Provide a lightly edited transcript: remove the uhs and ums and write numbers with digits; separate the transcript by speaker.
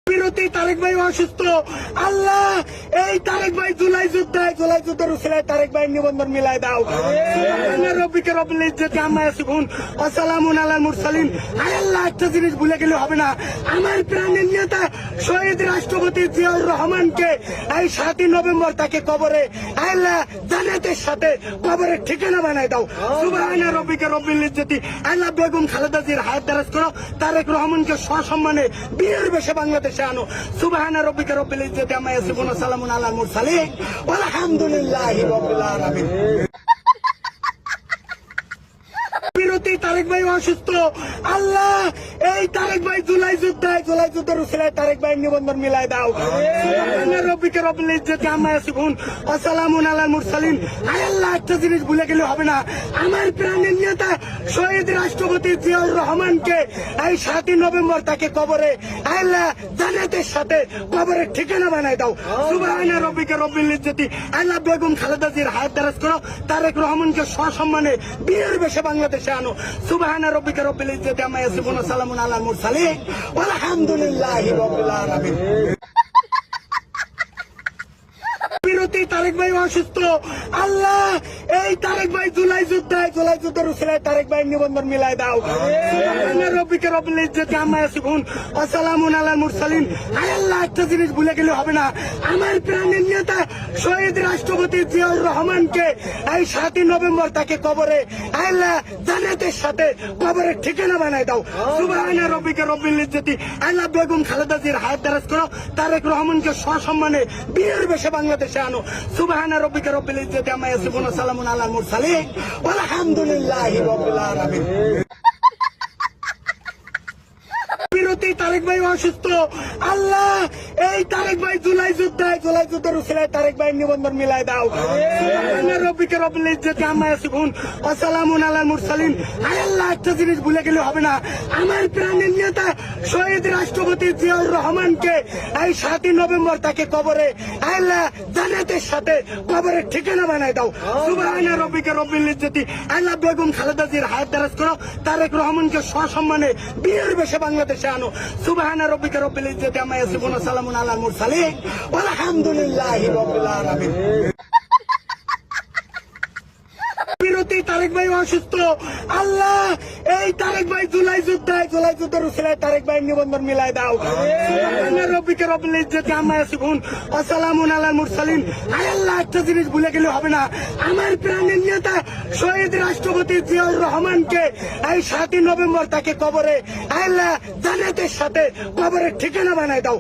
Speaker 1: বিরতি তারেক ভাই অসুস্থ। আল্লাহ এই তারেক ভাই জুলাই যুদ্ধের উসিলায় তারেক ভাই নিবন্ধন মিলাই দাও। রব্বিকে রব্বিল ইজ্জতি আম্মা ইয়াসিফুন ওয়া সালামুন আলাল মুরসালিন। আল্লাহ একটা জিনিস ভুলে গেলে হবে না, আমার প্রাণের নেতা শহীদ রাষ্ট্রপতি জিয়াউর রহমানকে এই 7 নভেম্বর তাকে কবরে আল্লাহ জান্নাতের সাথে কবরের ঠিকানা বানায় দাও। সুবহানা রব্বিকে রব্বিল ইজ্জতি। আল্লাহ বেগম খালেদা জিয়ার হায়াত দারাজ করো, তারেক রহমানকে সসম্মানে বীর বেশে বাংলাদেশে আনো। সুবহানা রব্বিকা রব্বিল ইজ্জতি আম্মা ইয়াসিফুন ওয়া সালামুন আলাল মুরসালিন ওয়ালহামদুলিল্লাহি রাব্বিল আলামিন। বিরতি তারেক ভাই অসুস্থ। আল্লাহ এই তারেক ভাই জুলাই যুদ্ধের উসিলায় তারেক ভাই নিবন্ধন মিলাই দাও। রব্বিকে রব্বিল ইজ্জতি আম্মা ইয়াসিফুন ওয়া সালামুন আলাল মুরসালিন। আল্লাহ একটা জিনিস ভুলে গেলে হবে না, আমার প্রাণের নেতা শহীদ রাষ্ট্রপতি জিয়াউর রহমানকে এই 7 নভেম্বর তাকে কবরে আল্লাহ জান্নাতের সাথে কবরের ঠিকানা বানায় দাও। সুবহানা রব্বিকে রব্বিল ইজ্জতি। আল্লাহ বেগম খালেদা জিয়ার হায়াত দারাজ করো, তারেক রহমানকে সসম্মানে বীর বেশে বাংলাদেশে আনো। সুবহানা রব্বিকা রব্বিল ইজ্জতি আম্মা ইয়াসিফুন ওয়া সালামুন আলাল মুরসালিন ওয়ালহামদুলিল্লাহি রাব্বিল আলামিন। বিরতি তারেক ভাই অসুস্থ। আল্লাহ এই তারেক ভাই জুলাই যুদ্ধের উসিলায় তারেক ভাই নিবন্ধন মিলাই দাও। রব্বিকে রব্বিল ইজ্জতি আম্মা ইয়াসিফুন ওয়া সালামুন আলাল মুরসালিন। আল্লাহ একটা জিনিস ভুলে গেলে হবে না, আমার প্রাণের নেতা শহীদ রাষ্ট্রপতি জিয়াউর রহমানকে এই 7 নভেম্বর তাকে কবরে আল্লাহ জান্নাতের সাথে কবরের ঠিকানা বানায় দাও। সুবহানা রব্বিকে রব্বিল ইজ্জতি। আল্লাহ বেগম খালেদা জিয়ার হায়াত দারাজ করো, তারেক রহমানকে সসম্মানে বীর বেশে বাংলাদেশে আনো। সুবহানা রব্বিকা রব্বিল ইজ্জতি আম্মা ইয়াসিফুন ওয়া সালামুন আলাল মুরসালিন ওয়ালহামদুলিল্লাহি রাব্বিল আলামিন। বিরতি তারেক ভাই অসুস্থ। আল্লাহ এই তারেক ভাই জুলাই যুদ্ধের উসিলায় তারেক ভাই নিবন্ধন মিলাই দাও। রব্বিকে রব্বিল ইজ্জতি আম্মা ইয়াসিফুন ওয়া সালামুন আলাল মুরসালিন। আল্লাহ একটা জিনিস ভুলে গেলে হবে না, আমার প্রাণের নেতা শহীদ রাষ্ট্রপতি জিয়াউর রহমানকে এই 7 নভেম্বর তাকে কবরে আল্লাহ জান্নাতের সাথে কবরের ঠিকানা বানায় দাও। সুবহানা রব্বিকে রব্বিল ইজ্জতি। আল্লাহ বেগম খালেদা জিয়ার হায়াত দারাজ করো, তারেক রহমানকে সসম্মানে বীর বেশে বাংলাদেশে আনো। সুবহানা রব্বিকা রব্বিল ইজ্জতি আম্মা ইয়াসিফুন ওয়া সালামুন আলাল মুরসালিন ওয়ালহামদুলিল্লাহি রাব্বিল আলামিন। বিরতি তারেক ভাই অসুস্থ। আল্লাহ এই তারেক ভাই জুলাই যুদ্ধের উসিলায় তারেক ভাই নিবন্ধন মিলাই দাও। রব্বিকে রব্বিল ইজ্জতি আম্মা ইয়াসিফুন ওয়া সালামুন আলাল মুরসালিন। আল্লাহ একটা জিনিস ভুলে গেলে হবে না, আমার প্রাণের নেতা শহীদ রাষ্ট্রপতি জিয়াউর রহমানকে এই 7 নভেম্বর তাকে কবরে আল্লাহ জান্নাতের সাথে কবরের ঠিকানা বানায় দাও।